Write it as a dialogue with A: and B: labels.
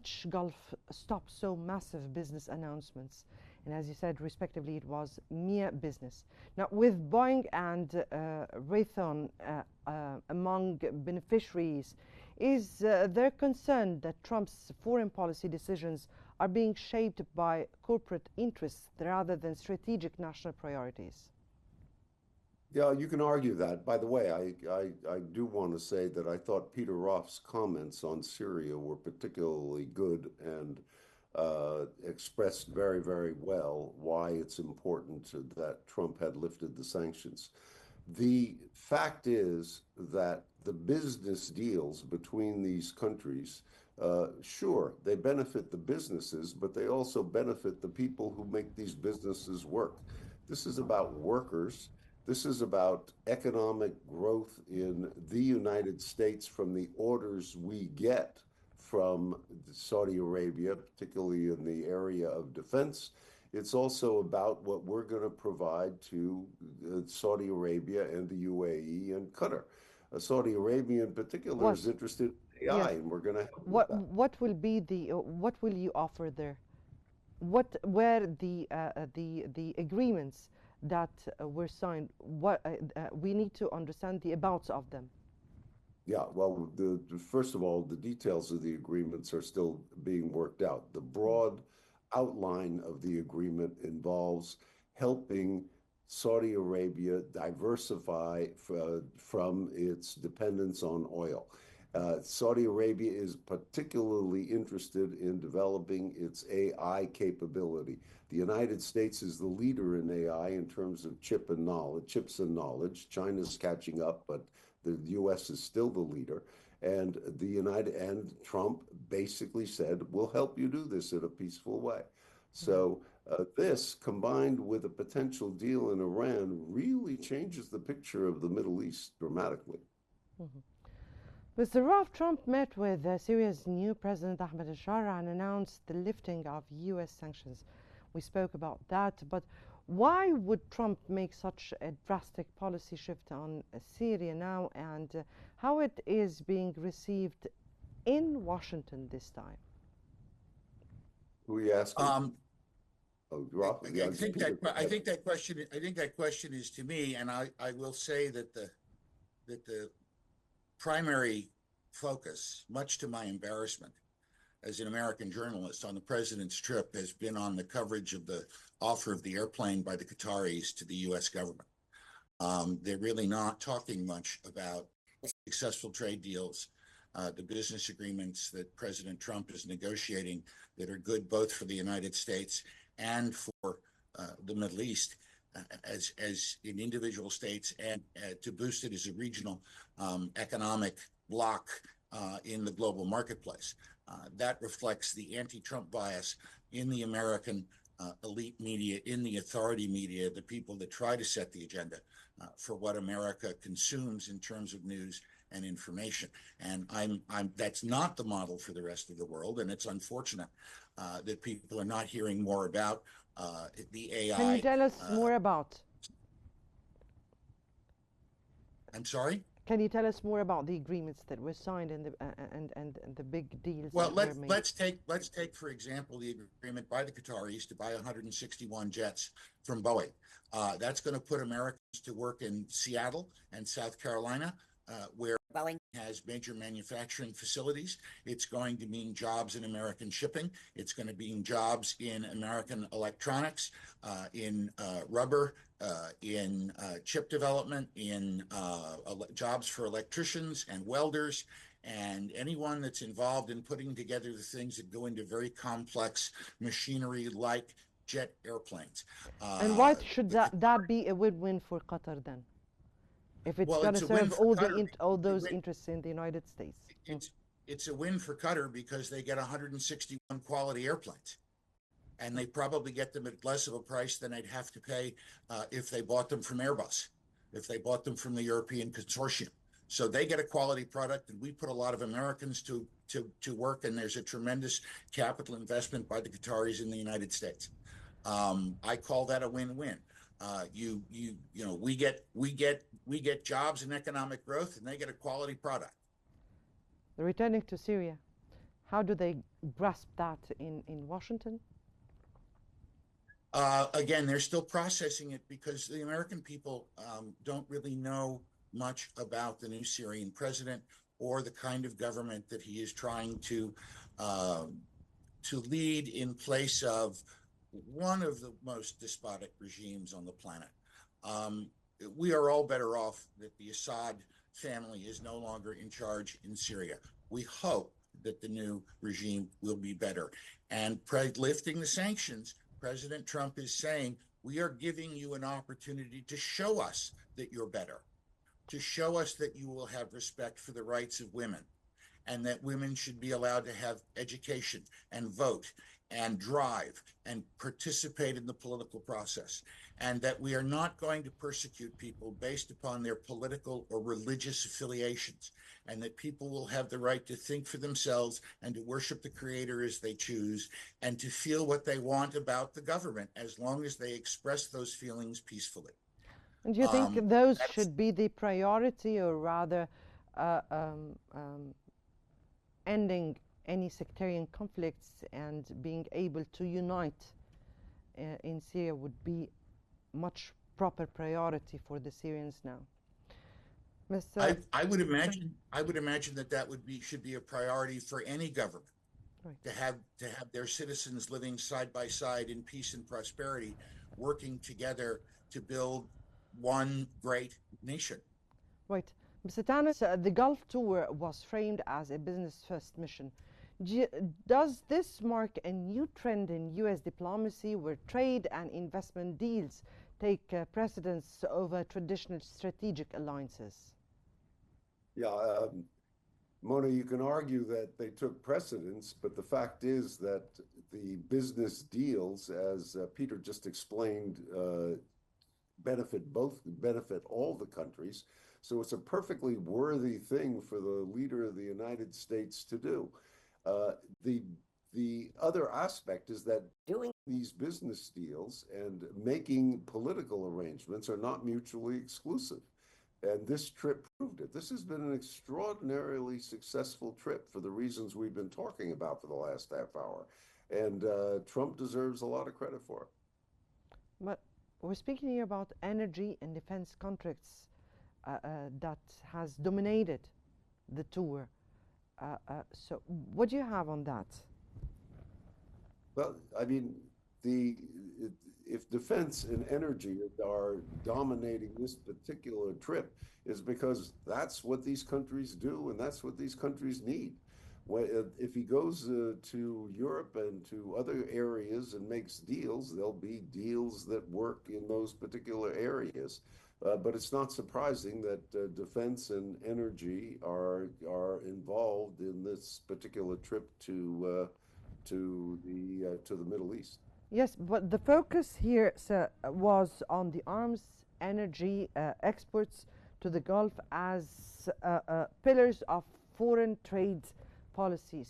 A: each Gulf stop saw massive business announcements. And as you said, respectively, it was mere business. Now, with Boeing and Raytheon among beneficiaries, is there concern that Trump's foreign policy decisions are being shaped by corporate interests rather than strategic national priorities?
B: Yeah, you can argue that. By the way, I do want to say that I thought Peter Roth's comments on Syria were particularly good and expressed very, very well why it's important that Trump had lifted the sanctions. The fact is that the business deals between these countries, sure, they benefit the businesses, but they also benefit the people who make these businesses work. This is about workers. This is about economic growth in the United States from the orders we get from Saudi Arabia, particularly in the area of defense. It's also about what we're going to provide to Saudi Arabia and the UAE and Qatar. Saudi Arabia in particular is interested in AI,
A: Yes.
B: and we're going to help with that.
A: What will be the what will you offer there? What were the agreements that were signed? What we need to understand the abouts of them.
B: Yeah, well, first of all, the details of the agreements are still being worked out. The broad outline of the agreement involves helping Saudi Arabia diversify from its dependence on oil. Saudi Arabia is particularly interested in developing its AI capability. The United States is the leader in AI in terms of chips and knowledge. China's catching up, but the U.S. is still the leader. And Trump basically said, we'll help you do this in a peaceful way. So this, combined with a potential deal in Iran, really changes the picture of the Middle East dramatically.
A: Mm-hmm. Mr. Roth, Trump met with Syria's new President Ahmed al-Shara and announced the lifting of U.S. sanctions. We spoke about that, but why would Trump make such a drastic policy shift on Syria now, and how it is being received in Washington this time?
B: Who are you asking?
C: I think that question is to me, and I will say that the primary focus, much to my embarrassment as an American journalist on the president's trip, has been on the coverage of the offer of the airplane by the Qataris to the U.S. government. They're really not talking much about successful trade deals, the business agreements that President Trump is negotiating that are good both for the United States and for the Middle East as in individual states, and to boost it as a regional economic bloc in the global marketplace. That reflects the anti-Trump bias in the American elite media, in the authority media, the people that try to set the agenda for what America consumes in terms of news and information. And that's not the model for the rest of the world, and it's unfortunate that people are not hearing more about the AI.
A: Can you tell us more about?
C: I'm sorry?
A: Can you tell us more about the agreements that were signed and the big deals?
C: Well, let's take for example the agreement by the Qataris to buy 161 jets from Boeing. That's going to put Americans to work in Seattle and South Carolina, where Boeing has major manufacturing facilities. It's going to mean jobs in American shipping. It's going to mean jobs in American electronics, in rubber, in chip development, in jobs for electricians and welders, and anyone that's involved in putting together the things that go into very complex machinery like jet airplanes.
A: And why should that be a win-win for Qatar then? If it's going to serve all those interests in the United States.
C: It's a win for Qatar because they get 161 quality airplanes. And they probably get them at less of a price than they'd have to pay if they bought them from Airbus, if they bought them from the European consortium. So they get a quality product, and we put a lot of Americans to work, and there's a tremendous capital investment by the Qataris in the United States. I call that a win-win. We get jobs and economic growth, and they get a quality product.
A: Returning to Syria, how do they grasp that in Washington?
C: Again, they're still processing it because the American people don't really know much about the new Syrian president or the kind of government that he is trying to lead in place of one of the most despotic regimes on the planet. We are all better off that the Assad family is no longer in charge in Syria. We hope that the new regime will be better. And lifting the sanctions, President Trump is saying, we are giving you an opportunity to show us that you're better, to show us that you will have respect for the rights of women, and that women should be allowed to have education and vote and drive and participate in the political process, and that we are not going to persecute people based upon their political or religious affiliations, and that people will have the right to think for themselves and to worship the Creator as they choose, and to feel what they want about the government as long as they express those feelings peacefully.
A: And do you think those should be the priority, or rather ending any sectarian conflicts and being able to unite in Syria would be much proper priority for the Syrians now?
C: I would imagine that should be a priority for any government, right, to have their citizens living side by side in peace and prosperity, working together to build one great nation.
A: Right. Mr. Tanous, the Gulf Tour was framed as a business-first mission. Does this mark a new trend in U.S. diplomacy where trade and investment deals take precedence over traditional strategic alliances?
B: Yeah, Mona, you can argue that they took precedence, but the fact is that the business deals, as Peter just explained, benefit all the countries. So it's a perfectly worthy thing for the leader of the United States to do. The other aspect is that doing these business deals and making political arrangements are not mutually exclusive. And this trip proved it. This has been an extraordinarily successful trip for the reasons we've been talking about for the last half hour. And Trump deserves a lot of credit for it.
A: But we're speaking here about energy and defense contracts that has dominated the tour. So what do you have on that?
B: Well, I mean, if defense and energy are dominating this particular trip, is because that's what these countries do and that's what these countries need. If he goes to Europe and to other areas and makes deals, there'll be deals that work in those particular areas. But it's not surprising that defense and energy are involved in this particular trip to the Middle East.
A: Yes, but the focus here, sir, was on the arms energy exports to the Gulf as pillars of foreign trade policy.